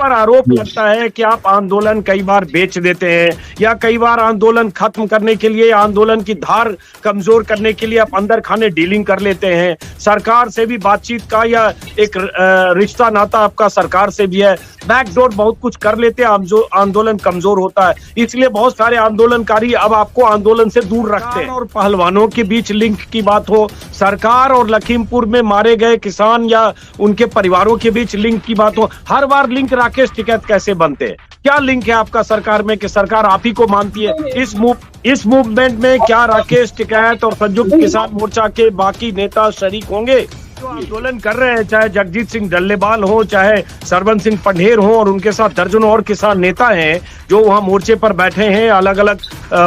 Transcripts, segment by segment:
पर आरोप लगता है कि आप आंदोलन कई बार बेच देते हैं या कई बार आंदोलन खत्म करने के लिए, आंदोलन की धार कमजोर करने के लिए आप अंदर खाने डीलिंग कर लेते हैं। सरकार से भी बातचीत का या एक रिश्ता नाता आपका सरकार से भी है, बैकडोर बहुत कुछ कर लेते हैं, आंदोलन कमजोर होता है। इसलिए बहुत सारे आंदोलनकारी अब आपको आंदोलन से दूर रखते हैं। और पहलवानों के बीच लिंक की बात हो, सरकार और लखीमपुर में मारे गए किसान या उनके परिवारों के बीच लिंक की बात हो, हर बार लिंक राकेश टिकैत कैसे बनते हैं? क्या लिंक है आपका सरकार में कि सरकार आप ही को मानती है? इस मूवमेंट में क्या राकेश टिकैत और संयुक्त किसान मोर्चा के बाकी नेता शरीक होंगे? जो आंदोलन कर रहे हैं, चाहे जगजीत सिंह डल्लेबाल हो, चाहे सरवन सिंह पंढेर हो, और उनके साथ दर्जनों और किसान नेता हैं जो वहां मोर्चे पर बैठे हैं अलग अलग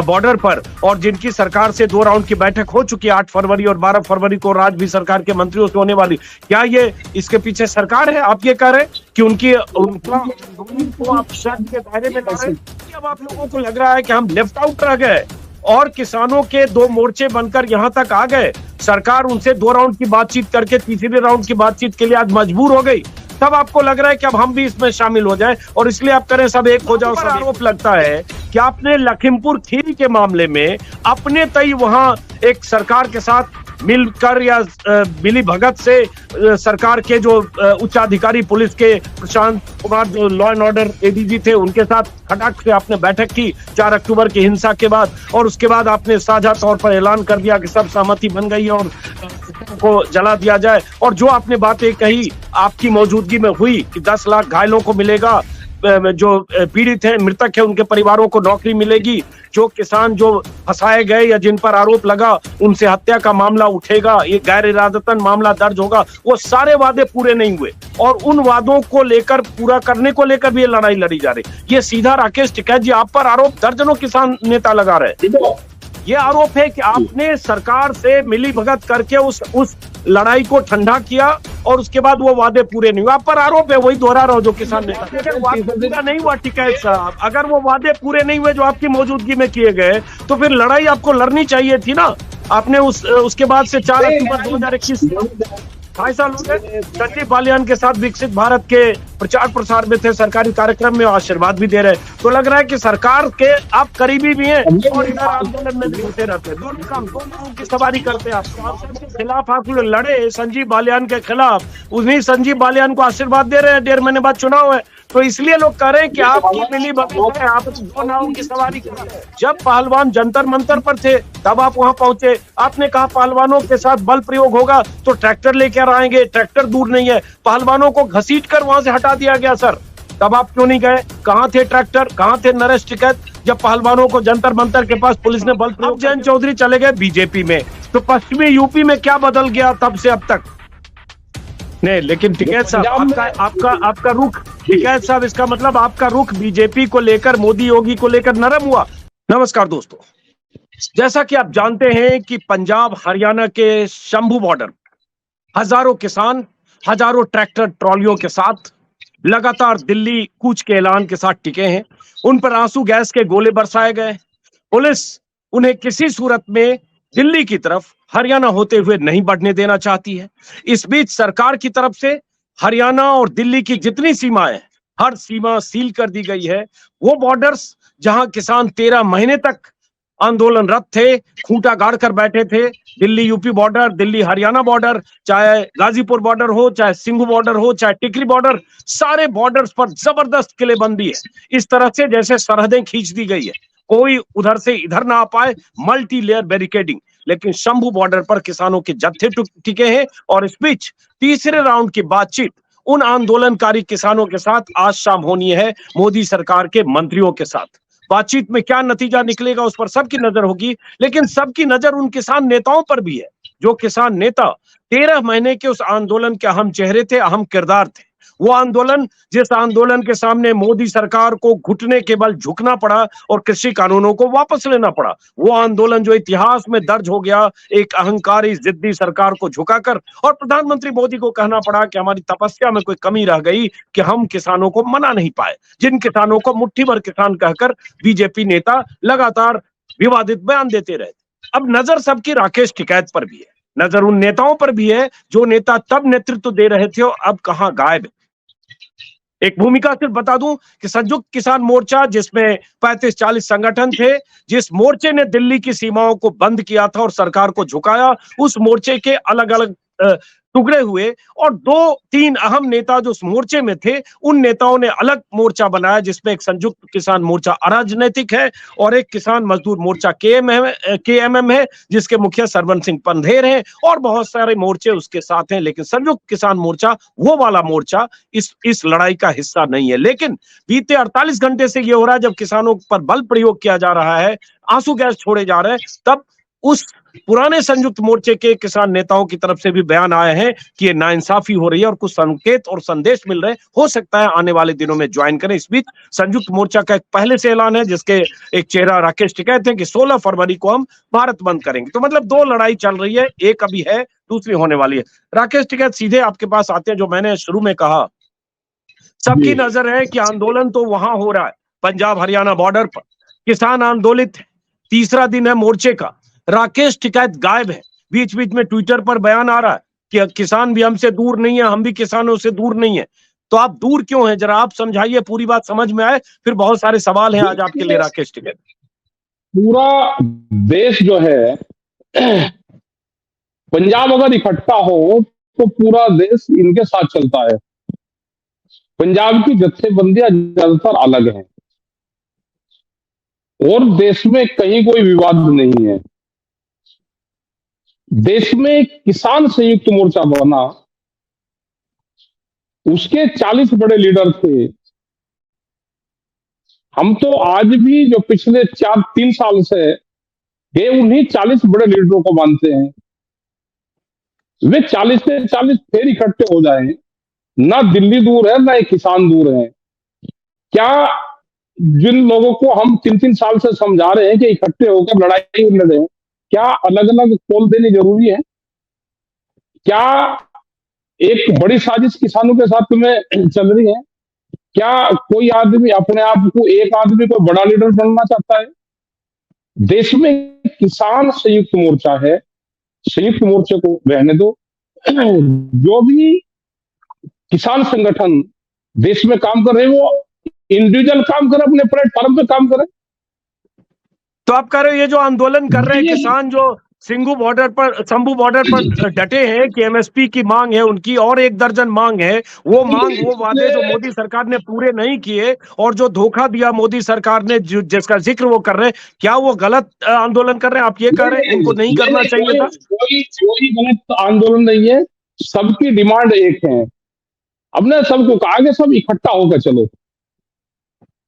बॉर्डर पर, और जिनकी सरकार से 2 राउंड की बैठक हो चुकी है 8 फरवरी और 12 फरवरी को राज्य भी सरकार के मंत्रियों से होने वाली। क्या ये इसके पीछे सरकार है? आप ये कह रहे हैं कि उनका आप शक के दायरे में ला रहे हैं? अब आप लोगों को लग रहा है कि हम लेफ्ट आउट रह गए और किसानों के 2 मोर्चे बनकर यहां तक आ गए, सरकार उनसे 2 राउंड की बातचीत करके तीसरे राउंड की बातचीत के लिए आज मजबूर हो गई, तब आपको लग रहा है कि अब हम भी इसमें शामिल हो जाएं और इसलिए आप करें सब एक हो जाओ। सब आरोप लगता है कि आपने लखीमपुर खीरी के मामले में अपने तय वहां एक सरकार के साथ मिलकर या मिली भगत से सरकार के जो उच्चाधिकारी पुलिस के प्रशांत कुमार जो लॉ एंड ऑर्डर एडीजी थे उनके साथ खटाक से आपने बैठक की 4 अक्टूबर की हिंसा के बाद, और उसके बाद आपने साझा तौर पर ऐलान कर दिया कि सब सहमति बन गई और को जला दिया जाए। और जो आपने बातें कही आपकी मौजूदगी में हुई कि 10 लाख घायलों को मिलेगा, जो पीड़ित हैं, मृतक है, उनके परिवारों को नौकरी मिलेगी, जो किसान जो फंसाए गए या जिन पर आरोप लगा उनसे हत्या का मामला उठेगा, ये गैर इरादतन मामला दर्ज होगा, वो सारे वादे पूरे नहीं हुए और उन वादों को लेकर पूरा करने को लेकर भी ये लड़ाई लड़ी जा रही। ये सीधा राकेश टिकैत जी आप पर आरोप दर्जनों किसान नेता लगा रहे हैं। ये आरोप है कि आपने सरकार से मिली भगत करके उस लड़ाई को ठंडा किया और उसके बाद वो वादे पूरे नहीं हुए। आप पर आरोप है, वही दोहरा रहा हूं जो किसान नेता नहीं हुआ। टिकैत साहब, अगर वो वादे पूरे नहीं हुए जो आपकी मौजूदगी में किए गए तो फिर लड़ाई आपको लड़नी चाहिए थी ना। आपने उसके बाद से 4 अक्टूबर 2021 2.5 साल हो गए संजीव बालियान के साथ विकसित भारत के प्रचार प्रसार में थे, सरकारी कार्यक्रम में आशीर्वाद भी दे रहे, तो लग रहा है कि सरकार के आप करीबी भी हैं और इधर आंदोलन में भी होते रहते हैं। दोनों काम, दोनों की सवारी करते हैं। आप खिलाफ आप लड़े संजीव बालियान के खिलाफ, उन्हीं संजीव बालियान को आशीर्वाद दे रहे हैं। 1.5 महीने बाद चुनाव है, तो इसलिए लोग कह रहे हैं कि आपकी मिली भगत है, आप 2 नावों की सवारी कर रहे हैं। जब पहलवान जंतर मंतर पर थे तब आप वहां पहुंचे, आपने कहा पहलवानों के साथ बल प्रयोग होगा तो ट्रैक्टर लेकर आएंगे, ट्रैक्टर दूर नहीं है, पहलवानों को घसीट कर वहां से हटा दिया गया सर, तब आप क्यों नहीं गए? कहां थे ट्रैक्टर, कहां थे नरेश टिकैत जब पहलवानों को जंतर मंतर के पास पुलिस ने बल प्रयोग? जयंत चौधरी चले गए बीजेपी में, तो पश्चिमी यूपी में क्या बदल गया तब से अब तक? नहीं, लेकिन टिकैत साहब आपका रुख, टिकैत साहब इसका मतलब आपका रुख बीजेपी को लेकर, मोदी योगी को लेकर नरम हुआ। नमस्कार दोस्तों, जैसा कि आप जानते हैं कि पंजाब हरियाणा के शंभू बॉर्डर हजारों किसान हजारों ट्रैक्टर ट्रॉलियों के साथ लगातार दिल्ली कूच के ऐलान के साथ टिके हैं। उन पर आंसू गैस के गोले बरसाए गए। पुलिस उन्हें किसी सूरत में दिल्ली की तरफ हरियाणा होते हुए नहीं बढ़ने देना चाहती है। इस बीच सरकार की तरफ से हरियाणा और दिल्ली की जितनी सीमाएं, हर सीमा सील कर दी गई है। वो बॉर्डर्स जहां किसान 13 महीने तक आंदोलनरत थे, खूंटा गाड़ कर बैठे थे, Delhi UP border, Delhi Haryana border, चाहे गाजीपुर बॉर्डर हो, चाहे सिंघू बॉर्डर हो, चाहे टिकरी बॉर्डर, सारे बॉर्डर्स पर जबरदस्त किलेबंदी है। इस तरह से जैसे सरहदें खींच दी गई है, कोई उधर से इधर ना आ पाए, मल्टी लेयर बैरिकेडिंग। लेकिन शंभू बॉर्डर पर किसानों के जत्थे टिके हैं और इस बीच तीसरे राउंड की बातचीत उन आंदोलनकारी किसानों के साथ आज शाम होनी है, मोदी सरकार के मंत्रियों के साथ। बातचीत में क्या नतीजा निकलेगा उस पर सबकी नजर होगी, लेकिन सबकी नजर उन किसान नेताओं पर भी है जो किसान नेता 13 महीने के उस आंदोलन के अहम चेहरे थे, अहम किरदार थे। वो आंदोलन, जिस आंदोलन के सामने मोदी सरकार को घुटने के बल झुकना पड़ा और कृषि कानूनों को वापस लेना पड़ा, वो आंदोलन जो इतिहास में दर्ज हो गया, एक अहंकारी जिद्दी सरकार को झुकाकर, और प्रधानमंत्री मोदी को कहना पड़ा कि हमारी तपस्या में कोई कमी रह गई कि हम किसानों को मना नहीं पाए, जिन किसानों को मुट्ठी भर किसान कहकर बीजेपी नेता लगातार विवादित बयान देते रहे। अब नजर सबकी राकेश टिकैत पर भी है, नजर उन नेताओं पर भी है जो नेता तब नेतृत्व दे रहे थे और अब कहां गायब है। एक भूमिका सिर्फ बता दूं कि संयुक्त किसान मोर्चा जिसमें 35-40 संगठन थे, जिस मोर्चे ने दिल्ली की सीमाओं को बंद किया था और सरकार को झुकाया, उस मोर्चे के अलग-अलग टुकड़े हुए और 2-3 अहम नेता जो उस मोर्चे में थे, उन नेताओं ने अलग मोर्चा बनाया जिसमें एक संयुक्त किसान मोर्चा अराजनैतिक है और एक किसान मजदूर मोर्चा केएमएम है, जिसके मुखिया सरवन सिंह पंधेर हैं और बहुत सारे मोर्चे उसके साथ हैं। लेकिन संयुक्त किसान मोर्चा वो वाला मोर्चा इस लड़ाई का हिस्सा नहीं है। लेकिन बीते 48 घंटे से ये हो रहा है, जब किसानों पर बल प्रयोग किया जा रहा है, आंसू गैस छोड़े जा रहे हैं, तब उस पुराने संयुक्त मोर्चे के किसान नेताओं की तरफ से भी बयान आए हैं कि ये नाइंसाफी हो रही है और कुछ संकेत और संदेश मिल रहे हैं, हो सकता है आने वाले दिनों में ज्वाइन करें। इस बीच संयुक्त मोर्चा का एक पहले से ऐलान है जिसके एक चेहरा राकेश टिकैत है कि 16 फरवरी को हम भारत बंद करेंगे। तो मतलब दो लड़ाई चल रही है, एक अभी है, दूसरी होने वाली है। राकेश टिकैत, सीधे आपके पास आते हैं। जो मैंने शुरू में कहा, सबकी नजर है कि आंदोलन तो वहां हो रहा है पंजाब हरियाणा बॉर्डर पर, किसान आंदोलित है, तीसरा दिन है मोर्चे का, राकेश टिकैत गायब है। बीच बीच में ट्विटर पर बयान आ रहा है कि किसान भी हमसे दूर नहीं है, हम भी किसानों से दूर नहीं है। तो आप दूर क्यों हैं, जरा आप समझाइए, पूरी बात समझ में आए, फिर बहुत सारे सवाल हैं आज आपके लिए राकेश टिकैत। पूरा देश जो है, पंजाब अगर इकट्ठा हो तो पूरा देश इनके साथ चलता है। पंजाब की जत्थेबंदियां ज्यादातर अलग हैं और देश में कहीं कोई विवाद नहीं है। देश में किसान संयुक्त मोर्चा बना, उसके 40 बड़े लीडर थे। हम तो आज भी जो पिछले 3 साल से ये उन्हीं 40 बड़े लीडरों को मानते हैं। वे 40 से 40 फिर इकट्ठे हो जाएं, ना दिल्ली दूर है ना ये किसान दूर है। क्या जिन लोगों को हम 3-3 साल से समझा रहे हैं कि इकट्ठे होकर लड़ाई लड़े, क्या अलग अलग पोल देनी जरूरी है? क्या एक बड़ी साजिश किसानों के साथ में चल रही है? क्या कोई आदमी अपने आप को, एक आदमी को बड़ा लीडर बनना चाहता है? देश में किसान संयुक्त मोर्चा है, संयुक्त मोर्चे को रहने दो। जो भी किसान संगठन देश में काम कर रहे हैं वो इंडिविजुअल काम करे, अपने प्लेटफॉर्म पे काम करे। तो आप कह रहे हो ये जो आंदोलन कर रहे हैं किसान, जो शंभू बॉर्डर पर डटे हैं कि एमएसपी की मांग है उनकी, और 1 दर्जन मांग है, वो मांग, वो वादे जो मोदी सरकार ने पूरे नहीं किए और जो धोखा दिया मोदी सरकार ने, जिसका जिक्र वो कर रहे हैं, क्या वो गलत आंदोलन कर रहे हैं? आप ये कह रहे हैं इनको नहीं करना चाहिए था? कोई गलत आंदोलन नहीं है, सबकी डिमांड एक है। हमने सबको कहा कि सब इकट्ठा होकर चलो।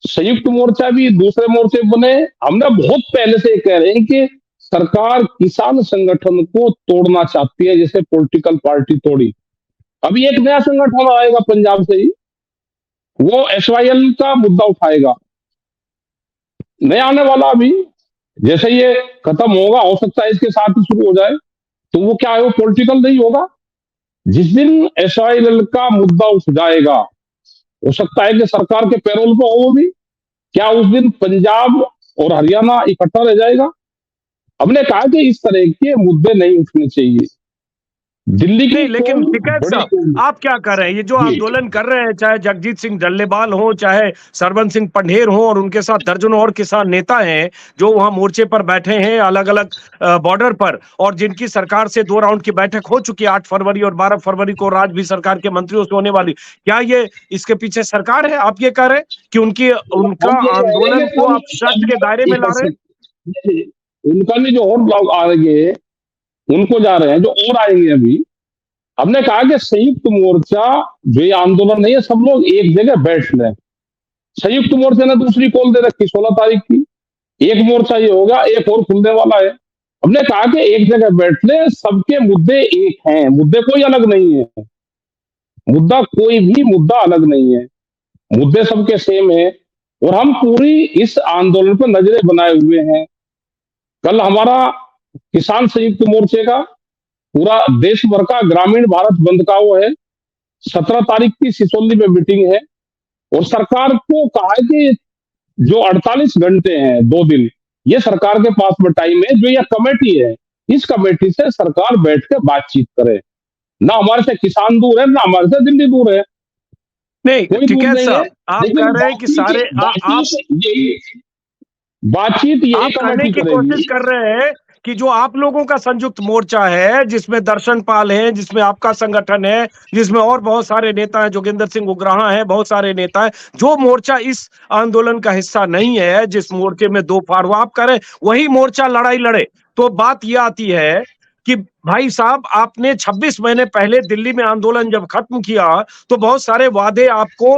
संयुक्त मोर्चा भी दूसरे मोर्चे बने। हमने बहुत पहले से कह रहे हैं कि सरकार किसान संगठन को तोड़ना चाहती है, जैसे पॉलिटिकल पार्टी तोड़ी। अभी एक नया संगठन आएगा पंजाब से ही, वो एसवाईएल का मुद्दा उठाएगा, नया आने वाला। अभी जैसे ये खत्म होगा, हो सकता है इसके साथ ही शुरू हो जाए, तो वो क्या है, वो पॉलिटिकल नहीं होगा। जिस दिन एसवाईएल का मुद्दा उठ जाएगा, हो सकता है कि सरकार के पैरोल पे हो वो भी, क्या उस दिन पंजाब और हरियाणा इकट्ठा रह जाएगा? हमने कहा कि इस तरह के मुद्दे नहीं उठने चाहिए। दिल्ली की लेकिन टिकैत साहब, आप क्या कर रहे हैं? ये जो आंदोलन कर रहे हैं, चाहे जगजीत सिंह डल्लेबाल हो, चाहे सरवन सिंह पंधेर हो, और उनके साथ दर्जनों और किसान नेता हैं जो वहां मोर्चे पर बैठे हैं अलग अलग बॉर्डर पर, और जिनकी सरकार से 2 राउंड की बैठक हो चुकी है, 8 फरवरी और 12 फरवरी को राज्य भी सरकार के मंत्रियों से होने वाली। क्या ये इसके पीछे सरकार है? आप ये कह रहे हैं कि उनका आंदोलन को आप शर्त के दायरे में ला रहे हैं? उनका नहीं, जो और लोग आएंगे उनको जा रहे हैं, जो और आएंगे अभी। हमने कहा कि संयुक्त मोर्चा जो ये आंदोलन नहीं है, सब लोग एक जगह बैठ लें। संयुक्त मोर्चे ने दूसरी कॉल दे रखी 16 तारीख की, एक मोर्चा ये होगा, एक और खुलने वाला है। हमने कहा कि एक जगह बैठ ले, सबके मुद्दे एक हैं, मुद्दे कोई अलग नहीं है, मुद्दा कोई भी मुद्दा अलग नहीं है, मुद्दे सबके सेम है। और हम पूरी इस आंदोलन पर नजरें बनाए हुए हैं। कल हमारा किसान संयुक्त मोर्चे का पूरा देश भर का ग्रामीण भारत बंद का वो है, 17 तारीख की सिसोली में मीटिंग है। और सरकार को कहा है कि जो 48 घंटे हैं, 2 दिन, ये सरकार के पास में टाइम है। जो यह कमेटी है, इस कमेटी से सरकार बैठ के बातचीत करे। ना हमारे से किसान दूर है, ना हमारे से दिल्ली दूर है। नहीं कोई दूर टिकैत नहीं है। साहब, आप लेकिन कह रहे हैं कि सारे बातचीत यही आप कहने कमेटी की करेगी। कोशिश कर रहे हैं कि जो आप लोगों का संयुक्त मोर्चा है, जिसमें दर्शन पाल है, जिसमें आपका संगठन है, जिसमें और बहुत सारे नेता हैं, जोगिंदर सिंह उग्राहा हैं, बहुत सारे नेता हैं, जो मोर्चा इस आंदोलन का हिस्सा नहीं है, जिस मोर्चे में दो फाड़वा आप करें, वही मोर्चा लड़ाई लड़े। तो बात यह आती है कि भाई साहब, आपने 26 महीने पहले दिल्ली में आंदोलन जब खत्म किया तो बहुत सारे वादे आपको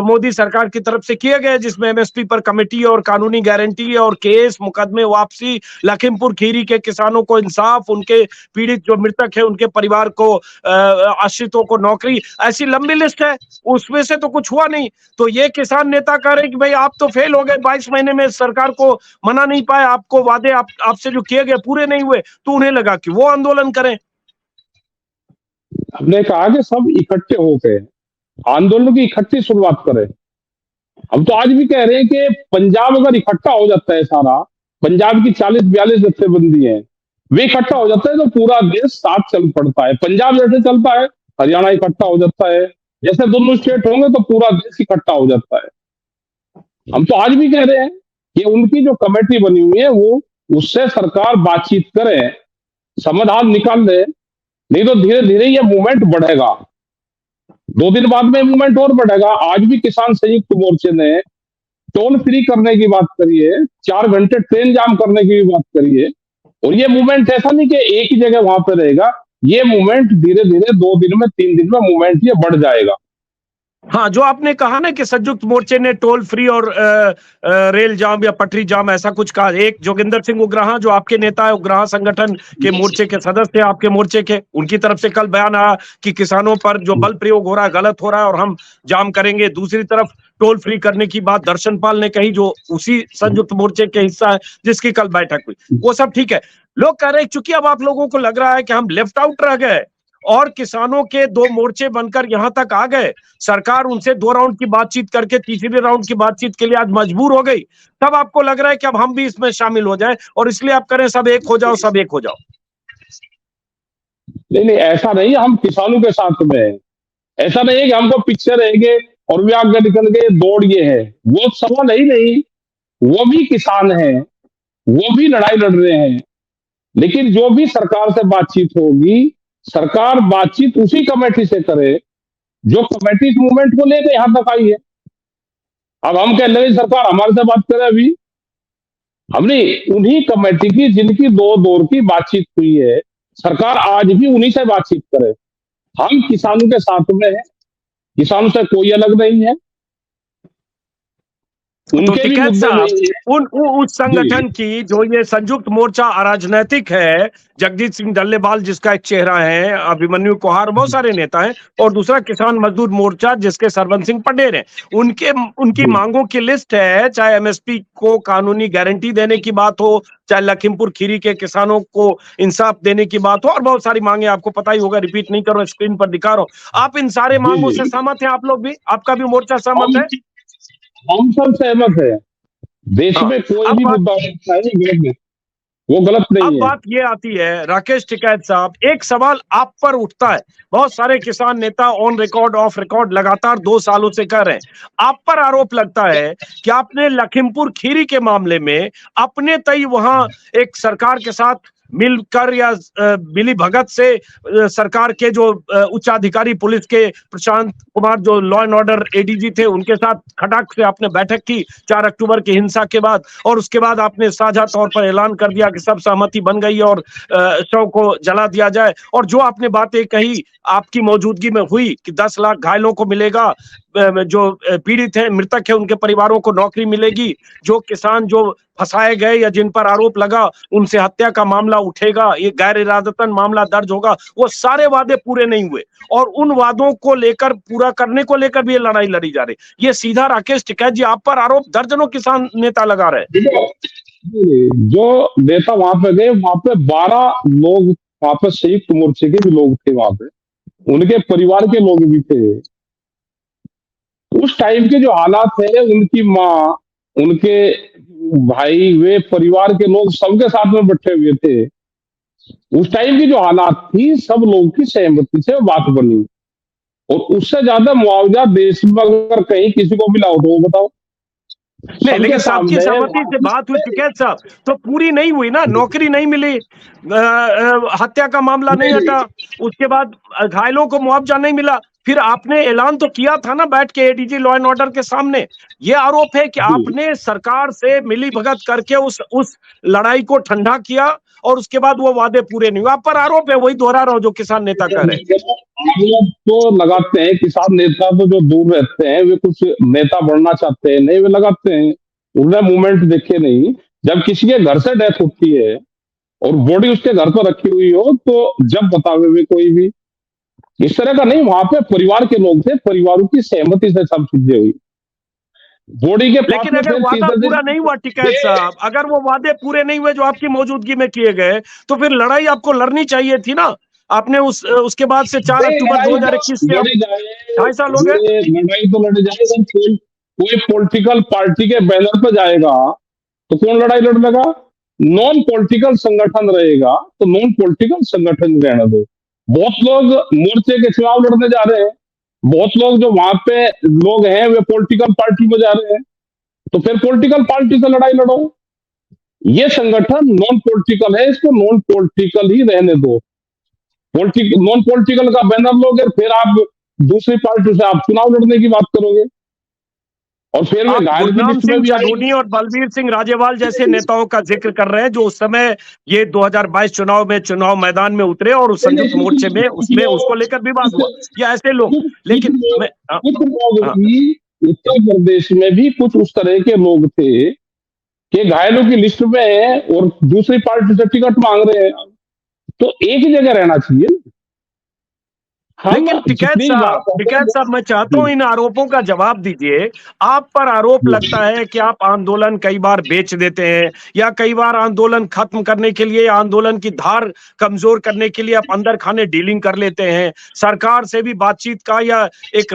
मोदी सरकार की तरफ से किए गए, जिसमें एमएसपी पर कमेटी और कानूनी गारंटी और केस मुकदमे वापसी, लखीमपुर खीरी के किसानों को इंसाफ, उनके पीड़ित जो मृतक है उनके परिवार को, आश्रितों को नौकरी, ऐसी लंबी लिस्ट है। उसमें से तो कुछ हुआ नहीं। तो ये किसान नेता कह रहे कि भाई आप तो फेल हो गए, 22 महीने में सरकार को मना नहीं पाए, आपको वादे आपसे जो किए गए पूरे नहीं हुए, तो उन्हें लगा कि वो आंदोलन करें। हमने कहा कि सब इकट्ठे होकर आंदोलन की इकट्ठी शुरुआत करें। हम तो आज भी कह रहे हैं कि पंजाब अगर इकट्ठा हो जाता है सारा, पंजाब की 40-42 जत्थेबंदी है, वे इकट्ठा हो जाता है तो पूरा देश साथ चल पड़ता है। पंजाब जैसे चलता है, हरियाणा इकट्ठा हो जाता है, जैसे दोनों स्टेट होंगे तो पूरा देश इकट्ठा हो जाता है। हम तो आज भी कह रहे हैं कि उनकी जो कमेटी बनी हुई है वो उससे सरकार बातचीत करे, समाधान निकाल दे, नहीं तो धीरे धीरे ये मूवमेंट बढ़ेगा। 2 दिन बाद में मूवमेंट और बढ़ेगा। आज भी किसान संयुक्त मोर्चे ने टोल फ्री करने की बात करी है, 4 घंटे ट्रेन जाम करने की भी बात करी है। और ये मूवमेंट ऐसा नहीं कि एक ही जगह वहां पे रहेगा, ये मूवमेंट धीरे धीरे 2 दिन में 3 दिन में मूवमेंट ये बढ़ जाएगा। हाँ, जो आपने कहा ना कि संयुक्त मोर्चे ने टोल फ्री और रेल जाम या पटरी जाम ऐसा कुछ कहा, एक जोगिंदर सिंह उग्राहा जो आपके नेता है, उग्राहा संगठन के मोर्चे के सदस्य हैं आपके मोर्चे के, उनकी तरफ से कल बयान आया कि किसानों पर जो बल प्रयोग हो रहा है गलत हो रहा है और हम जाम करेंगे। दूसरी तरफ टोल फ्री करने की बात दर्शन पाल ने कही, जो उसी संयुक्त मोर्चे के हिस्सा है, जिसकी कल बैठक हुई। वो सब ठीक है। लोग कह रहे हैं चूंकि अब आप लोगों को लग रहा है कि हम लेफ्ट आउट रह गए और किसानों के 2 मोर्चे बनकर यहां तक आ गए, सरकार उनसे 2 राउंड की बातचीत करके तीसरे राउंड की बातचीत के लिए आज मजबूर हो गई, तब आपको लग रहा है कि अब हम भी इसमें शामिल हो जाएं और इसलिए आप करें सब एक हो जाओ, सब एक हो जाओ। नहीं नहीं, ऐसा नहीं है, हम किसानों के साथ में हैं। ऐसा नहीं है कि हमको पीछे रहेंगे और वे आगे निकल गए, दौड़ ये है, वो सवाल है ही नहीं। वो भी किसान हैं, वो भी लड़ाई लड़ रहे हैं। लेकिन जो भी सरकार से बातचीत होगी, सरकार बातचीत उसी कमेटी से करे जो कमेटी इस मूवमेंट को लेकर यहां तक आई है। अब हम कह रहे सरकार हमारे से बात करे, अभी हमने उन्हीं कमेटी की जिनकी 2 दौर की बातचीत हुई है, सरकार आज भी उन्हीं से बातचीत करे। हम किसानों के साथ में हैं, किसानों से कोई अलग नहीं है, तो उनके भी टिकैत मुद्दे साहब, नहीं है। उस संगठन की जो ये संयुक्त मोर्चा अराजनैतिक है, जगजीत सिंह डल्लेबाल जिसका एक चेहरा है, अभिमन्यु कोहार, बहुत सारे नेता हैं, और दूसरा किसान मजदूर मोर्चा जिसके सरबंस सिंह पटेल हैं, उनकी मांगों की लिस्ट है। चाहे एमएसपी को कानूनी गारंटी देने की बात हो, चाहे लखीमपुर खीरी के किसानों को इंसाफ देने की बात हो, और बहुत सारी मांगे आपको पता ही होगा, रिपीट नहीं करो, स्क्रीन पर दिखा रहा हूं। आप इन सारे मांगों से सहमत हैं? आप लोग भी, आपका भी मोर्चा सहमत है? हम सब सहमत है। देश में कोई भी मुद्दा नहीं, वो गलत अब नहीं है। बात ये आती है राकेश टिकैत साहब, एक सवाल आप पर उठता है, बहुत सारे किसान नेता ऑन रिकॉर्ड ऑफ रिकॉर्ड लगातार 2 सालों से कर रहे हैं, आप पर आरोप लगता है कि आपने लखीमपुर खीरी के मामले में अपने तय वहां एक सरकार के साथ मिलकर या मिली भगत से सरकार के जो उच्चाधिकारी पुलिस के प्रशांत कुमार जो लॉ एंड ऑर्डर एडीजी थे उनके साथ खटाक से आपने बैठक की 4 अक्टूबर की हिंसा के बाद, और उसके बाद आपने साझा तौर पर ऐलान कर दिया कि सब सहमति बन गई और शव को जला दिया जाए। और जो आपने बातें कही आपकी मौजूदगी में हुई कि 10 लाख घायलों को मिलेगा, जो पीड़ित हैं, मृतक है, उनके परिवारों को नौकरी मिलेगी, जो किसान जो फंसाए गए या जिन पर आरोप लगा उनसे हत्या का मामला उठेगा, ये गैर इरादतन मामला दर्ज होगा, वो सारे वादे पूरे नहीं हुए और उन वादों को लेकर पूरा करने को लेकर भी ये लड़ाई लड़ी जा रही। ये सीधा राकेश टिकैत जी आप पर आरोप दर्जनों किसान नेता लगा रहे। जो नेता वहां पे गए, वहां पे 12 लोग वहां पे संयुक्त मोर्चे के भी लोग थे, वहां पे उनके परिवार के लोग भी थे। उस टाइम के जो हालात है, उनकी माँ, उनके भाई, वे परिवार के लोग सबके साथ में बैठे हुए थे। उस टाइम की जो हालात थी, सब लोगों की सहमति से बात बनी। और उससे ज्यादा मुआवजा देश में अगर कहीं किसी को मिला हो तो वो बताओ। नहीं, लेकिन सबके सबकी सामने सहमति से बात हुई टिकैत साहब, तो पूरी नहीं हुई ना, नौकरी नहीं मिली, हत्या का मामला नहीं हटा, उसके बाद घायलों को मुआवजा नहीं मिला, फिर आपने ऐलान तो किया था ना बैठ के एडीजी लॉ एंड ऑर्डर के सामने। ये आरोप है कि जी। आपने सरकार से मिली भगत करके उस लड़ाई को ठंडा किया और उसके बाद वो वादे पूरे नहीं हुए। आप पर आरोप है, वही दोहरा रहा हूं जो किसान नेता कह रहे हैं। आरोप तो लगाते हैं किसान नेता, तो जो दूर रहते हैं वे कुछ नेता बनना चाहते हैं, नहीं वे लगाते हैं, उन्हें मूवमेंट देखे नहीं। जब किसी के घर से डेथ होती है और बॉडी उसके घर पर रखी हुई हो तो जब बतावे वे कोई भी, इस तरह का नहीं, वहां पे परिवार के लोग थे, परिवारों की सहमति से सब चीजें हुई। बॉडी के पास लेकिन में अगर फिर वादा तीसरे पूरा नहीं हुआ टिकैत दिन साहब, अगर वो वादे पूरे नहीं हुए जो आपकी मौजूदगी में किए गए, तो फिर लड़ाई आपको लड़नी चाहिए थी ना। आपने उसके बाद से 4 नहीं, अक्टूबर लड़ाई 2021 तो से अब लड़ी जाए, 2.5 साल हो गए। लड़ाई तो लड़ी जाए, अगर कोई कोई पॉलिटिकल पार्टी के बैनर पर जाएगा तो कौन लड़ाई लड़ेगा? नॉन पॉलिटिकल संगठन रहेगा तो नॉन पॉलिटिकल संगठन रहने दो। बहुत लोग मोर्चे के चुनाव लड़ने जा रहे हैं, बहुत लोग जो वहां पे लोग हैं वे पॉलिटिकल पार्टी में जा रहे हैं, तो फिर पॉलिटिकल पार्टी से लड़ाई लड़ो। ये संगठन नॉन पॉलिटिकल है, इसको नॉन पॉलिटिकल ही रहने दो। नॉन पॉलिटिकल का बैनर लोगे फिर आप दूसरी पार्टी से आप चुनाव लड़ने की बात करोगे और फिर वे आप घायल की गुरनाम लिस्ट में सिंह भी आएंगे। सैनी और बलबीर सिंह राजेवाल जैसे नेताओं का जिक्र कर रहे हैं जो उस समय ये 2022 चुनाव में चुनाव मैदान में उतरे और उस संयुक्त मोर्चे में कुछ उसमें लोग उसको लेकर विवाद हुआ, कुछ या ऐसे लोग। कुछ लेकिन लोग मैं कुछ लोग हाँ, भी उत्तर प्रदेश में भी कुछ उस तरह के लोग थे कि घायलों की लिस्ट में है और दूसरी पार्टी से टिकट मांग रहे हैं, तो एक ही जगह रहना चाहिए। हम लेकिन जितनी बात करते टिकैत साहब, मैं चाहता हूं इन आरोपों का जवाब दीजिए। आप पर आरोप लगता है कि आप आंदोलन कई बार बेच देते हैं, या कई बार आंदोलन खत्म करने के लिए, आंदोलन की धार कमजोर करने के लिए आप अंदर खाने डीलिंग कर लेते हैं। सरकार से भी बातचीत का या एक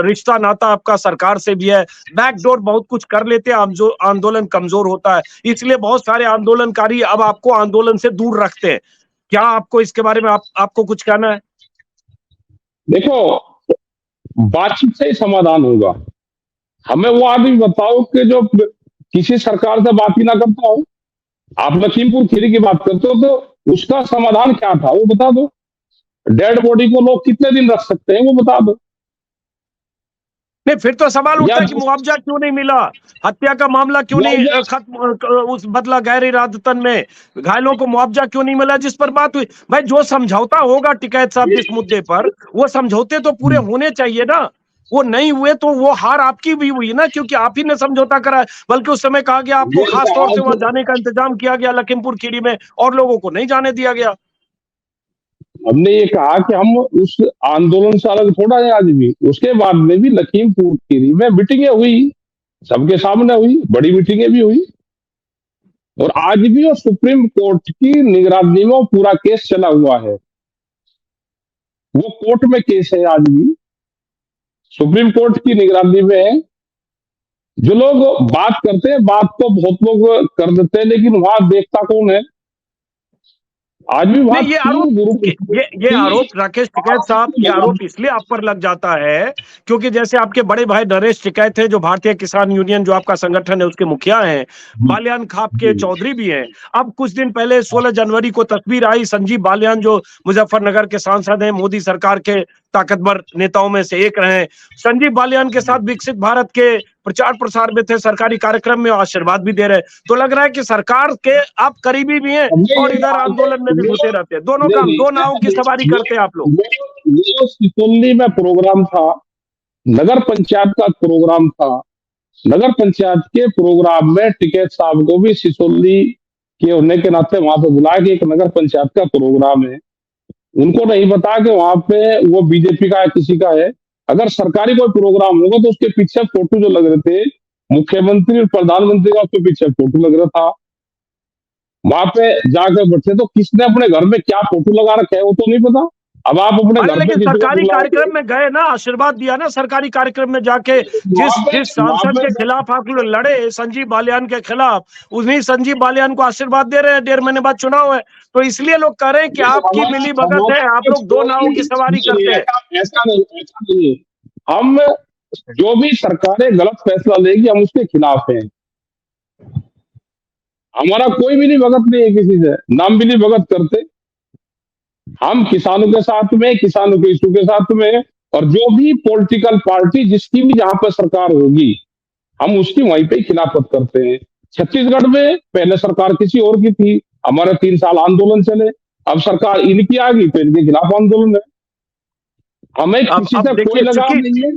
रिश्ता नाता आपका सरकार से भी है, बैकडोर बहुत कुछ कर लेते हैं, आंदोलन कमजोर होता है, इसलिए बहुत सारे आंदोलनकारी अब आपको आंदोलन से दूर रखते हैं। क्या आपको इसके बारे में आपको कुछ कहना है? देखो, बातचीत से ही समाधान होगा। हमें वो आदमी बताओ कि जो किसी सरकार से बात ही ना करता हो। आप लखीमपुर खीरी की बात करते हो तो उसका समाधान क्या था वो बता दो। डेड बॉडी को लोग कितने दिन रख सकते हैं वो बता दो। नहीं, फिर तो सवाल या उठता है कि मुआवजा क्यों नहीं मिला, हत्या का मामला क्यों नहीं मुआवजा खत्म, उस बदला गैर इरादतन में घायलों को मुआवजा क्यों नहीं मिला, जिस पर बात हुई। भाई जो समझौता होगा टिकैत साहब जिस मुद्दे पर, वो समझौते तो पूरे होने चाहिए ना। वो नहीं हुए तो वो हार आपकी भी हुई ना, क्योंकि आप ही ने समझौता करा है। बल्कि उस समय कहा गया आपको ये खास तौर से आज वहां जाने का इंतजाम किया गया लखीमपुर खीरी में, और लोगों को नहीं जाने दिया गया। हमने ये कहा कि हम उस आंदोलन से अलग थोड़ा है आज भी। उसके बाद में भी लखीमपुर खीरी में मीटिंगें हुई, सबके सामने हुई, बड़ी मीटिंगें भी हुई, और आज भी वो सुप्रीम कोर्ट की निगरानी में वो पूरा केस चला हुआ है। वो कोर्ट में केस है आज भी, सुप्रीम कोर्ट की निगरानी में है। जो लोग बात करते हैं, बात तो बहुत लोग कर देते हैं, लेकिन वहां देखता कौन है? आज भी वहां नहीं, ये तीन ग्रुप आरोप ये आरोप राकेश टिकैत साहब, ये आरोप इसलिए आप पर लग जाता है क्योंकि जैसे आपके बड़े भाई नरेश टिकैत है जो भारतीय किसान यूनियन जो आपका संगठन है उसके मुखिया हैं, बालियान खाप के चौधरी भी हैं। अब कुछ दिन पहले 16 जनवरी को तस्वीर आई, संजीव बालियान जो मुजफ्फरनगर के सांसद हैं, मोदी सरकार के ताकतवर नेताओं में से एक रहे, संजीव बालियान के साथ विकसित भारत के प्रचार प्रसार में थे, सरकारी कार्यक्रम में आशीर्वाद भी दे रहे। तो लग रहा है कि सरकार के आप करीबी भी हैं और इधर आंदोलन में भी घुसे रहते हैं। दोनों काम, दो नावों की सवारी करते हैं आप लोग। वो सितौली में प्रोग्राम था, नगर पंचायत का प्रोग्राम था। नगर पंचायत के प्रोग्राम में टिकैत साहब को भी सिसोली के होने के नाते वहां पे बुलाया कि एक नगर पंचायत का प्रोग्राम है। उनको नहीं पता कि वहां पे वो बीजेपी का है किसी का है। अगर सरकारी कोई प्रोग्राम होगा तो उसके पीछे फोटो जो लग रहे थे मुख्यमंत्री और प्रधानमंत्री का, उसके पीछे फोटो लग रहा था। वहां पे जाकर बैठे तो किसने अपने घर में क्या फोटो लगा रखा है वो तो नहीं पता। अब आप अपने अरे घर पे लेकिन किसी को सरकारी बुलाओगे, कार्यक्रम में गए ना, आशीर्वाद दिया ना सरकारी कार्यक्रम में जाके, जिस वहां पे जिस वहां सांसद पे के खिलाफ आप लोग लड़े, संजीव बालियान के खिलाफ, उन्हीं संजीव बालियान को आशीर्वाद दे रहे हैं, 1.5 महीने बाद चुनाव है। तो इसलिए लोग कह रहे हैं कि आपकी मिली भगत है, आप लोग दो नावों की सवारी करते हैं। ऐसा नहीं है। हम जो भी सरकारें गलत फैसला लेगी हम उसके खिलाफ हैं। हमारा कोई भी नहीं भगत नहीं है किसी से, नाम भी नहीं भगत करते। हम किसानों के साथ में, किसानों के इशू के साथ में, और जो भी पॉलिटिकल पार्टी जिसकी भी जहां पर सरकार होगी हम उसकी वहीं पे खिलाफत करते हैं। छत्तीसगढ़ में पहले सरकार किसी और की थी, हमारे 3 साल आंदोलन चले, अब सरकार इनकी आ गई तो इनके खिलाफ आंदोलन है। हमें किसी अब से कोई देखिए, लगाव चूंकि नहीं है।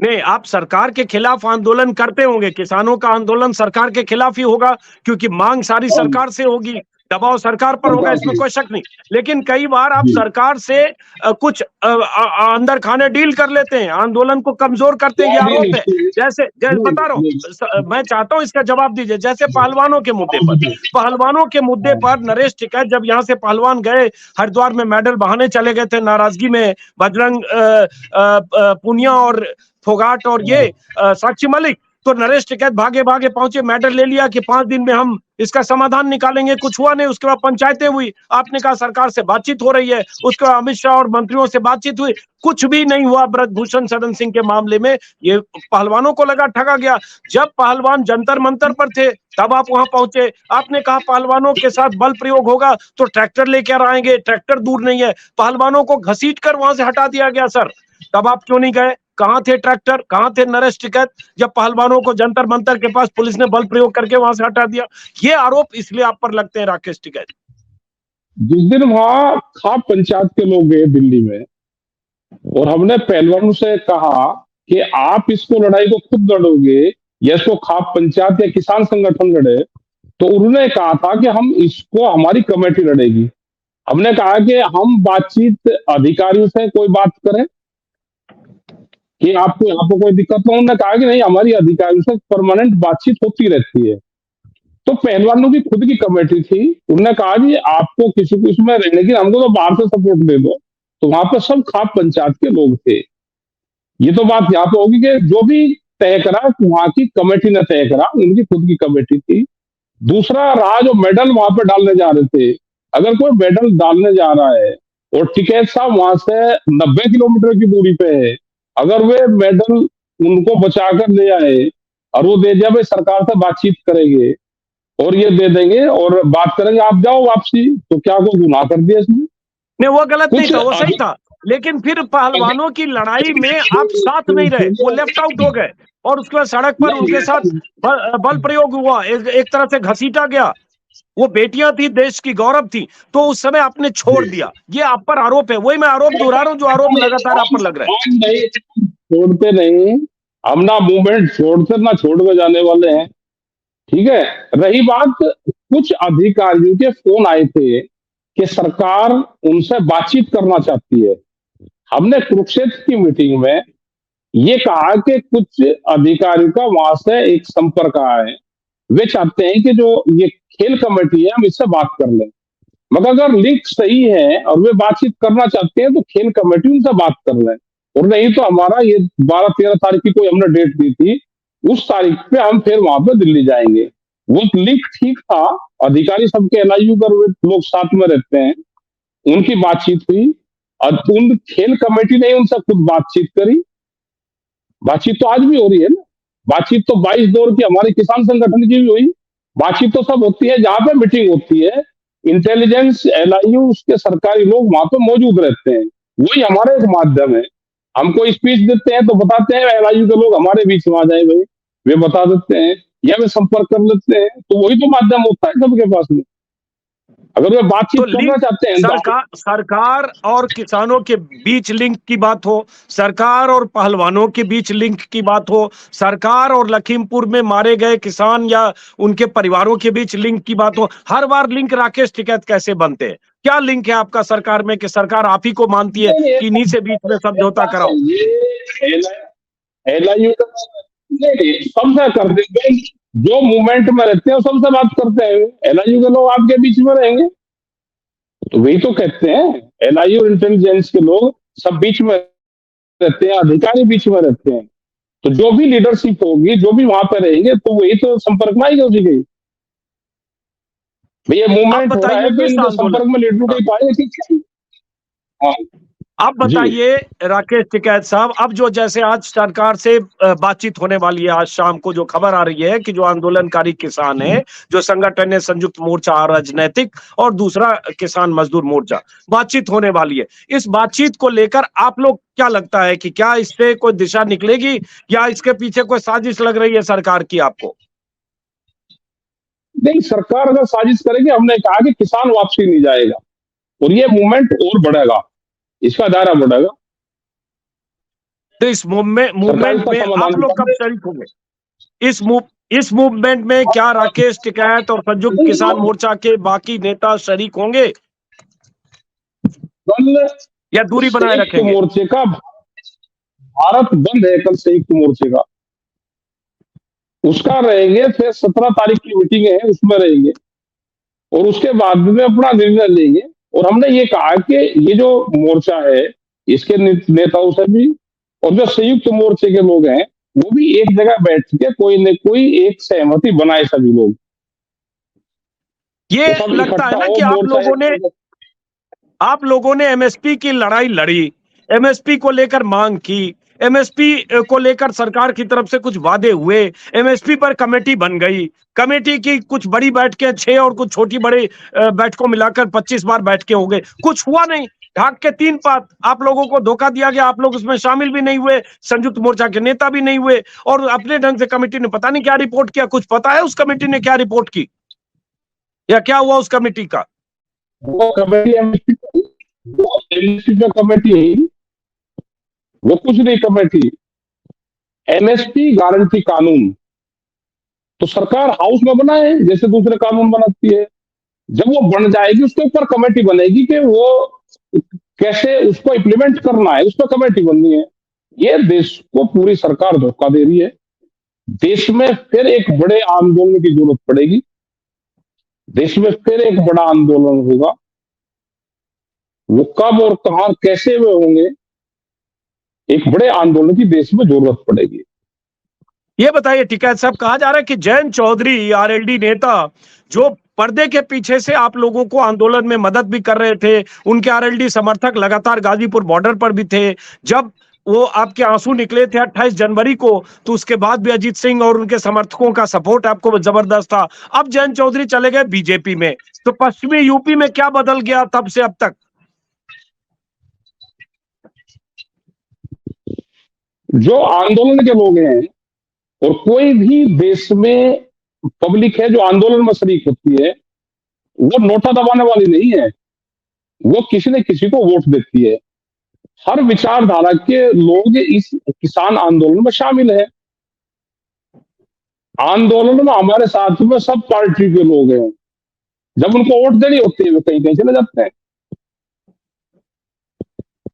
नहीं, आप सरकार के खिलाफ आंदोलन करते होंगे, किसानों का आंदोलन सरकार के खिलाफ ही होगा, क्योंकि मांग सारी और सरकार से होगी, दबाव सरकार पर होगा, सरकार इसमें की कोई शक नहीं। लेकिन कई बार आप जी सरकार से कुछ अंदर खाने डील कर लेते हैं, आंदोलन को कमजोर करते हैं, ये क्या डील आरोप है। होती है? जैसे नहीं बता रहा नहीं हूं, मैं चाहता हूं इसका जवाब दीजिए। जैसे पहलवानों के मुद्दे पर, पहलवानों के मुद्दे हाँ, पर नरेश टिकैत जब यहां से पहलवान गए, हरिद्वार में मेडल बहाने चले गए थे नाराजगी में, बजरंग पुनिया और फोगाट और ये साक्षी मलिक, तो नरेश टिकैत भागे भागे पहुंचे, मेडल ले लिया कि 5 दिन में हम इसका समाधान निकालेंगे। कुछ हुआ नहीं, उसके बाद पंचायतें हुई, आपने कहा सरकार से बातचीत हो रही है, उसके बाद अमित शाह और मंत्रियों से बातचीत हुई, कुछ भी नहीं हुआ। ब्रजभूषण शरण सिंह के मामले में ये पहलवानों को लगा ठगा गया। जब पहलवान जंतर मंतर पर थे तब आप वहां पहुंचे, आपने कहा पहलवानों के साथ बल प्रयोग होगा तो ट्रैक्टर लेकर आएंगे, ट्रैक्टर दूर नहीं है, पहलवानों को घसीट कर वहां से हटा दिया गया सर। तब आप क्यों नहीं गए? कहां थे ट्रैक्टर, कहां थे नरेश टिकैत, जब पहलवानों को जंतर मंतर के पास पुलिस ने बल प्रयोग करके वहां से हटा दिया? ये आरोप इसलिए आप पर लगते हैं राकेश टिकैत। जिस दिन वहां खाप पंचायत के लोग गए दिल्ली में और हमने पहलवानों से कहा कि आप इसको लड़ाई को खुद लड़ोगे या इसको खाप पंचायत या किसान संगठन लड़े, तो उन्होंने कहा था कि हम इसको हमारी कमेटी लड़ेगी। हमने कहा कि हम बातचीत अधिकारियों से कोई बात करें कि आपको यहाँ पे कोई दिक्कत हो। उन्होंने कहा कि नहीं, हमारी अधिकारियों से परमानेंट बातचीत होती रहती है। तो पहलवानों की खुद की कमेटी थी, उन्होंने कहा जी आपको किसी को इसमें रहने की, हमको तो बाहर से सपोर्ट दे दो। तो वहां पे सब खाप पंचायत के लोग थे। ये तो बात यहाँ पे होगी कि जो भी तय करा वहां की कमेटी ने तय करा, उनकी खुद की कमेटी थी। दूसरा रहा जो मेडल वहां पे डालने जा रहे थे, अगर कोई मेडल डालने जा रहा है और टिकैत साहब वहां से 90 किलोमीटर की दूरी पे है, अगर वे मेडल उनको बचा कर ले आए और वो दे दिया, भाई सरकार से बातचीत करेंगे और ये दे देंगे और बात करेंगे, आप जाओ वापसी, तो क्या कोई गुनाह कर दिया इसमें? नहीं, वो गलत नहीं कुछ था, वो सही था। लेकिन फिर पहलवानों की लड़ाई में आप साथ नहीं रहे, वो लेफ्ट आउट हो गए, और उसके बाद सड़क पर नहीं उनके साथ बल प्रयोग हुआ, एक तरह से घसीटा गया। वो बेटियां थी, देश की गौरव थी, तो उस समय आपने छोड़ दिया। ये आप पर आरोप है, वही मैं आरोप दोहरा रहा हूं जो आरोप लगातार आप पर लग रहा है। नहीं, छोड़ते नहीं, हम ना मूवमेंट छोड़ते ना छोड़ के जाने वाले हैं। ठीक है, रही बात, कुछ अधिकारियों के फोन आए थे कि सरकार उनसे बातचीत करना चाहती है। हमने कुरुक्षेत्र की मीटिंग में ये कहा कि कुछ अधिकारियों का वहां से एक संपर्क आया है, वे चाहते हैं कि जो ये खेल कमेटी है हम इससे बात कर लें। मगर अगर लिंक सही है और वे बातचीत करना चाहते हैं तो खेल कमेटी उनसे बात कर लें, और नहीं तो हमारा ये 12-13 तारीख की कोई हमने डेट दी थी, उस तारीख पे हम फिर वहां पे दिल्ली जाएंगे। वो लिंक ठीक था, अधिकारी सबके एलआईयू कर लोग साथ में रहते हैं, उनकी बातचीत हुई और उन खेल कमेटी ने उनसे खुद बातचीत करी। बातचीत तो आज भी हो रही है ना, बातचीत तो 22 दौर की हमारे किसान संगठन की भी हुई। बातचीत तो सब होती है जहां पे मीटिंग होती है, इंटेलिजेंस एलआईयू उसके सरकारी लोग वहां पे मौजूद रहते हैं, वही हमारा एक माध्यम है। हम कोई स्पीच देते हैं तो बताते हैं एलआईयू के लोग हमारे बीच में आ जाए भाई, वे बता देते हैं या वे संपर्क कर लेते हैं, तो वही तो माध्यम होता है सबके पास में। अगर वे बातचीत तो करना लिंक, चाहते हैं तो सरकार और किसानों के बीच लिंक की बात हो, सरकार और पहलवानों के बीच लिंक की बात हो, सरकार और लखीमपुर में मारे गए किसान या उनके परिवारों के बीच लिंक की बात हो, हर बार लिंक राकेश टिकैत कैसे बनते हैं? क्या लिंक है आपका सरकार में कि सरकार आप ही को मानती है कि इन्हीं से बीच में समझौता कराओ? ये एलआईयू सबसे कर देंगे, जो मूवमेंट में रहते हैं सबसे बात करते हैं, एलआईयू के लोग आपके बीच में रहेंगे। तो वही तो कहते हैं, एनआईए और इंटेलिजेंस के लोग सब बीच में रहते हैं, अधिकारी बीच में रहते हैं। तो जो भी लीडरशिप होगी, जो भी वहां पे रहेंगे, तो वही तो संपर्क में आएगी उसी के। भैया आप मूवमेंट हो रहा है, बताइए तो इस इनके आंदोलन, संपर्क में लीडर को ही पाएंगे कि हाँ आप जी। बताइए राकेश टिकैत साहब, अब जो जैसे आज सरकार से बातचीत होने वाली है, आज शाम को जो खबर आ रही है कि जो आंदोलनकारी किसान है, जो संगठन है संयुक्त मोर्चा राजनैतिक और दूसरा किसान मजदूर मोर्चा, बातचीत होने वाली है। इस बातचीत को लेकर आप लोग क्या लगता है कि क्या इससे कोई दिशा निकलेगी या इसके पीछे कोई साजिश लग रही है सरकार की आपको? नहीं, सरकार अगर साजिश करेगी, हमने कहा कि किसान वापसी नहीं जाएगा और ये मूवमेंट और बढ़ेगा, इसका दायरा बढ़ेगा। तो इस सरकार मूवमेंट इसका में आप समाधान लोग कब शरीक होंगे? इस मूवमेंट में क्या राकेश टिकैत और संयुक्त किसान मोर्चा के बाकी नेता शरीक होंगे कल या दूरी बनाए संयुक्त रखेंगे? मोर्चे का भारत बंद है, कल संयुक्त मोर्चे का, उसका रहेंगे। फिर 17 तारीख की मीटिंग है, उसमें रहेंगे और उसके बाद में अपना निर्णय लेंगे। और हमने ये कहा कि ये जो मोर्चा है, इसके नेताओं से भी और जो संयुक्त मोर्चे के लोग हैं, वो भी एक जगह बैठ के कोई न कोई एक सहमति बनाए सभी लोग। ये तो सब लगता है इकट्ठा ना हो, कि मोर्चा आप लोगों ने एमएसपी की लड़ाई लड़ी, एमएसपी को लेकर मांग की, एमएसपी को लेकर सरकार की तरफ से कुछ वादे हुए, एमएसपी पर कमेटी बन गई, कमेटी की कुछ बड़ी बैठकें 6 और कुछ छोटी बड़ी बैठकों मिलाकर 25 बार बैठकें हो गए, कुछ हुआ नहीं। ढाक के 3 पात आप लोगों को धोखा दिया गया, आप लोग उसमें शामिल भी नहीं हुए, संयुक्त मोर्चा के नेता भी नहीं हुए और अपने ढंग से कमेटी ने पता नहीं क्या रिपोर्ट किया। कुछ पता है उस कमेटी ने क्या रिपोर्ट की या क्या हुआ उस कमेटी का? वो कमेटी एमएसपी का कमेटी, वो कुछ नहीं कमेटी। एमएसपी गारंटी कानून तो सरकार हाउस में बनाए जैसे दूसरे कानून बनाती है। जब वो बन जाएगी, उसके ऊपर कमेटी बनेगी कि वो कैसे उसको इम्प्लीमेंट करना है, उस पर कमेटी बननी है। ये देश को पूरी सरकार धोखा दे रही है। देश में फिर एक बड़े आंदोलन की जरूरत पड़ेगी, देश में फिर एक बड़ा आंदोलन होगा। वो कब और कहां कैसे वे होंगे, एक बड़े आंदोलन की देश में जरूरत पड़ेगी। ये बताइए टिकैत साहब, कहा जा रहा है कि जयंत चौधरी आरएलडी नेता जो पर्दे के पीछे से आप लोगों को आंदोलन में मदद भी कर रहे थे, उनके आरएलडी समर्थक लगातार गाजीपुर बॉर्डर पर भी थे। जब वो आपके आंसू निकले थे 28 जनवरी को, तो उसके बाद भी अजीत सिंह और उनके समर्थकों का सपोर्ट आपको जबरदस्त था। अब जयंत चौधरी चले गए बीजेपी में, तो पश्चिमी यूपी में क्या बदल गया तब से अब तक? जो आंदोलन के लोग हैं और कोई भी देश में पब्लिक है जो आंदोलन में शरीक होती है, वो नोटा दबाने वाली नहीं है, वो किसी न किसी को वोट देती है। हर विचारधारा के लोग इस किसान आंदोलन में शामिल है। आंदोलन में हमारे साथ में सब पार्टी के लोग हैं। जब उनको वोट देनी होती है, वो कहीं कहीं चले जाते हैं।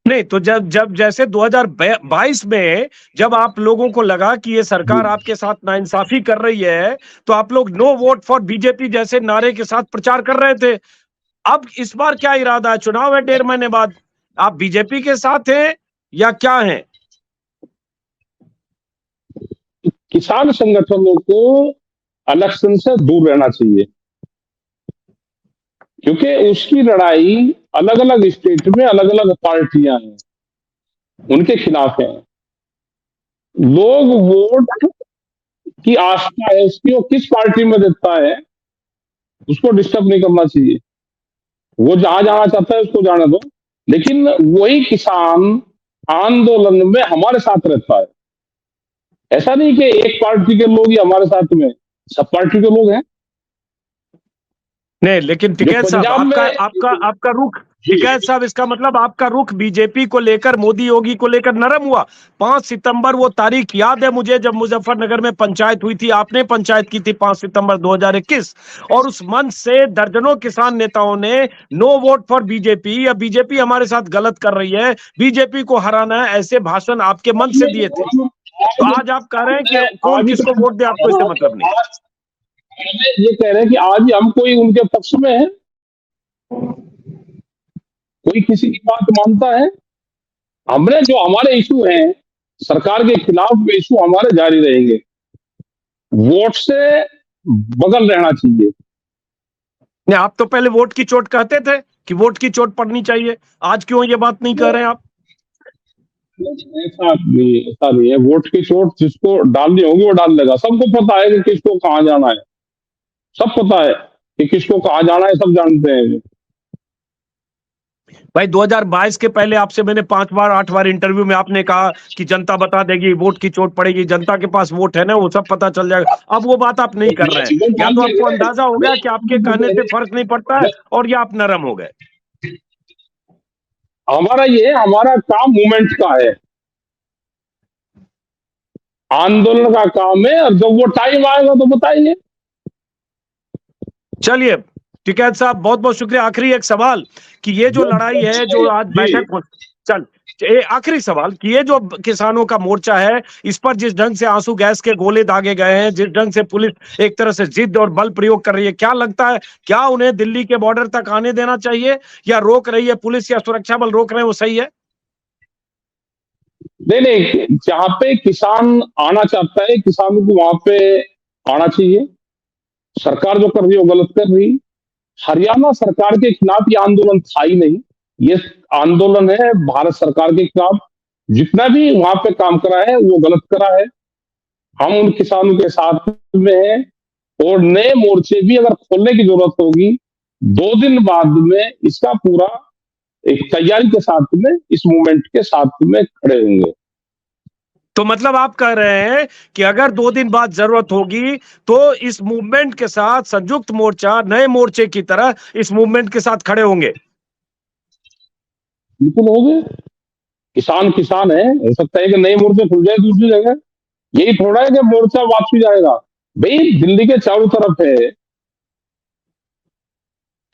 नहीं तो जब जब जैसे 2022 में जब आप लोगों को लगा कि ये सरकार आपके साथ नाइंसाफी कर रही है, तो आप लोग नो वोट फॉर बीजेपी जैसे नारे के साथ प्रचार कर रहे थे। अब इस बार क्या इरादा है? चुनाव है 1.5 महीने बाद, आप बीजेपी के साथ हैं या क्या हैं? किसान संगठनों को इलेक्शन से दूर रहना चाहिए, क्योंकि उसकी लड़ाई अलग अलग स्टेट में अलग अलग पार्टियां हैं, उनके खिलाफ है। लोग वोट की आस्था है उसकी, वो किस पार्टी में देता है, उसको डिस्टर्ब नहीं करना चाहिए। वो जहां जाना चाहता है उसको जाने दो, लेकिन वही किसान आंदोलन में हमारे साथ रहता है। ऐसा नहीं कि एक पार्टी के लोग ही हमारे साथ में, सब पार्टी के लोग हैं। नहीं लेकिन टिकैत साहब, आपका रुख, टिकैत साहब, इसका मतलब आपका रुख बीजेपी को लेकर, मोदी योगी को लेकर नरम हुआ। 5 सितंबर वो तारीख याद है मुझे, जब मुजफ्फरनगर में पंचायत हुई थी, आपने पंचायत की थी 5 सितंबर 2021, और उस मंच से दर्जनों किसान नेताओं ने नो वोट फॉर बीजेपी या बीजेपी हमारे साथ गलत कर रही है, बीजेपी को हराना है, ऐसे भाषण आपके मंच से दिए थे। तो आज आप कह रहे हैं कि कौन किसको वोट दे, आपको इससे मतलब नहीं। ये कह रहे हैं कि आज हम कोई उनके पक्ष में है। कोई किसी की बात मानता है? हमने जो हमारे इशू हैं सरकार के खिलाफ इशू हमारे जारी रहेंगे। वोट से बगल रहना चाहिए। नहीं, आप तो पहले वोट की चोट कहते थे कि वोट की चोट पड़नी चाहिए, आज क्यों ये बात नहीं कह रहे हैं आप? ऐसा नहीं है। वोट की चोट जिसको डालनी होगी वो डाल देगा। सबको पता है कि किसको कहाँ जाना है, सब पता है कि किसको कहाँ जाना है, सब जानते हैं। भाई 2022 के पहले आपसे मैंने 5 बार 8 बार इंटरव्यू में आपने कहा कि जनता बता देगी, वोट की चोट पड़ेगी, जनता के पास वोट है ना, वो सब पता चल जाएगा। अब वो बात आप नहीं कर रहे हैं, या तो आपको अंदाजा हो गया कि आपके कहने से फर्क नहीं पड़ता है, और या आप नरम हो गए। हमारा काम मूवमेंट का है, आंदोलन का काम है, और जब वो टाइम आएगा तो बताइए। चलिए टिकैत साहब, बहुत बहुत शुक्रिया। आखिरी एक सवाल कि ये जो लड़ाई है, जो आज बैठक, चल आखिरी सवाल कि ये जो किसानों का मोर्चा है, इस पर जिस ढंग से आंसू गैस के गोले दागे गए हैं, जिस ढंग से पुलिस एक तरह से जिद और बल प्रयोग कर रही है, क्या लगता है, क्या उन्हें दिल्ली के बॉर्डर तक आने देना चाहिए, या रोक रही है पुलिस या सुरक्षा बल रोक रहे हैं वो सही है? नहीं, जहां पे किसान आना चाहता है किसानों को वहां पे आना चाहिए। सरकार जो कर रही है वो गलत कर रही है। हरियाणा सरकार के खिलाफ ये आंदोलन था ही नहीं, ये आंदोलन है भारत सरकार के खिलाफ। जितना भी वहां पे काम करा है वो गलत करा है। हम उन किसानों के साथ में हैं, और नए मोर्चे भी अगर खोलने की जरूरत होगी 2 दिन बाद में इसका पूरा एक तैयारी के साथ में इस मूवमेंट के साथ में खड़े होंगे। तो मतलब आप कह रहे हैं कि अगर 2 दिन बाद जरूरत होगी तो इस मूवमेंट के साथ संयुक्त मोर्चा नए मोर्चे की तरह इस मूवमेंट के साथ खड़े होंगे? बिल्कुल होंगे। किसान किसान है, हो सकता है कि नए मोर्चे खुल जाए दूसरी जगह। यही थोड़ा है कि मोर्चा वापसी जाएगा। भाई दिल्ली के चारों तरफ है,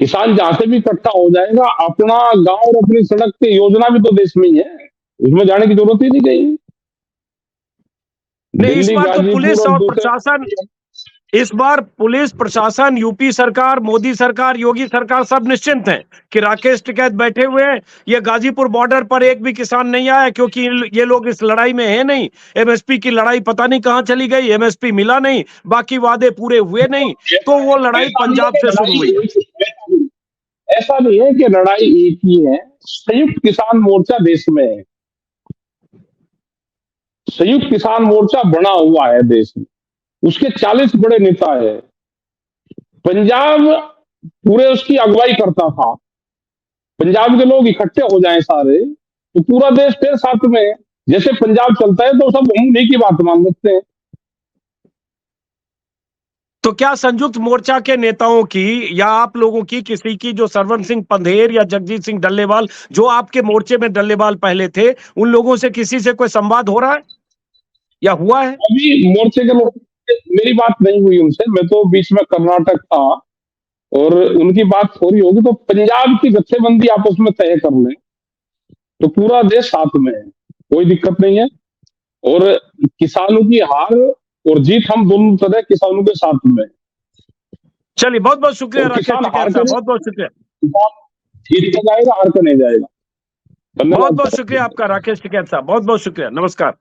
किसान जहां से भी इकट्ठा हो जाएगा। अपना गांव और अपनी सड़क की योजना भी तो देश में ही है, उसमें जाने की जरूरत ही नहीं कहीं। नहीं, इस दिल्ली, बार तो पुलिस गाजीपुर और और दूसरे, प्रशासन, इस बार पुलिस प्रशासन, यूपी सरकार, मोदी सरकार, योगी सरकार सब निश्चिंत हैं कि राकेश टिकैत बैठे हुए हैं। ये गाजीपुर बॉर्डर पर एक भी किसान नहीं आया, क्योंकि ये लोग इस लड़ाई में है नहीं। एमएसपी की लड़ाई पता नहीं कहां चली गई, एमएसपी मिला नहीं, बाकी वादे पूरे हुए नहीं, तो वो लड़ाई पंजाब से शुरू हुई। ऐसा नहीं है कि लड़ाई एक ही है। संयुक्त किसान मोर्चा देश में है, संयुक्त किसान मोर्चा बना हुआ है देश में, उसके 40 बड़े नेता है। पंजाब पूरे उसकी अगुवाई करता था। पंजाब के लोग इकट्ठे हो जाएं सारे तो पूरा देश फिर साथ में है। जैसे पंजाब चलता है तो सब हम उन्हीं की बात मान लेते हैं। तो क्या संयुक्त मोर्चा के नेताओं की या आप लोगों की किसी की, जो सरवन सिंह पंधेर या जगजीत सिंह डल्लेवाल, जो आपके मोर्चे में डल्लेवाल पहले थे, उन लोगों से किसी से कोई संवाद हो रहा है या हुआ है? अभी मोर्चे के लोग, मेरी बात नहीं हुई उनसे। मैं तो बीच में कर्नाटक था, और उनकी बात हो रही होगी तो पंजाब की जत्थेबंदी आपस में तय कर ले तो पूरा देश साथ में है, कोई दिक्कत नहीं है। और किसानों की हार और जीत हम दोनों तरह किसानों के साथ में। चलिए बहुत बहुत शुक्रिया राकेश टिकैत साहब, बहुत बहुत शुक्रिया। जीत के जाएगा, हार के नहीं जाएगा। बहुत बहुत शुक्रिया आपका राकेश टिकैत साहब, बहुत बहुत शुक्रिया, नमस्कार।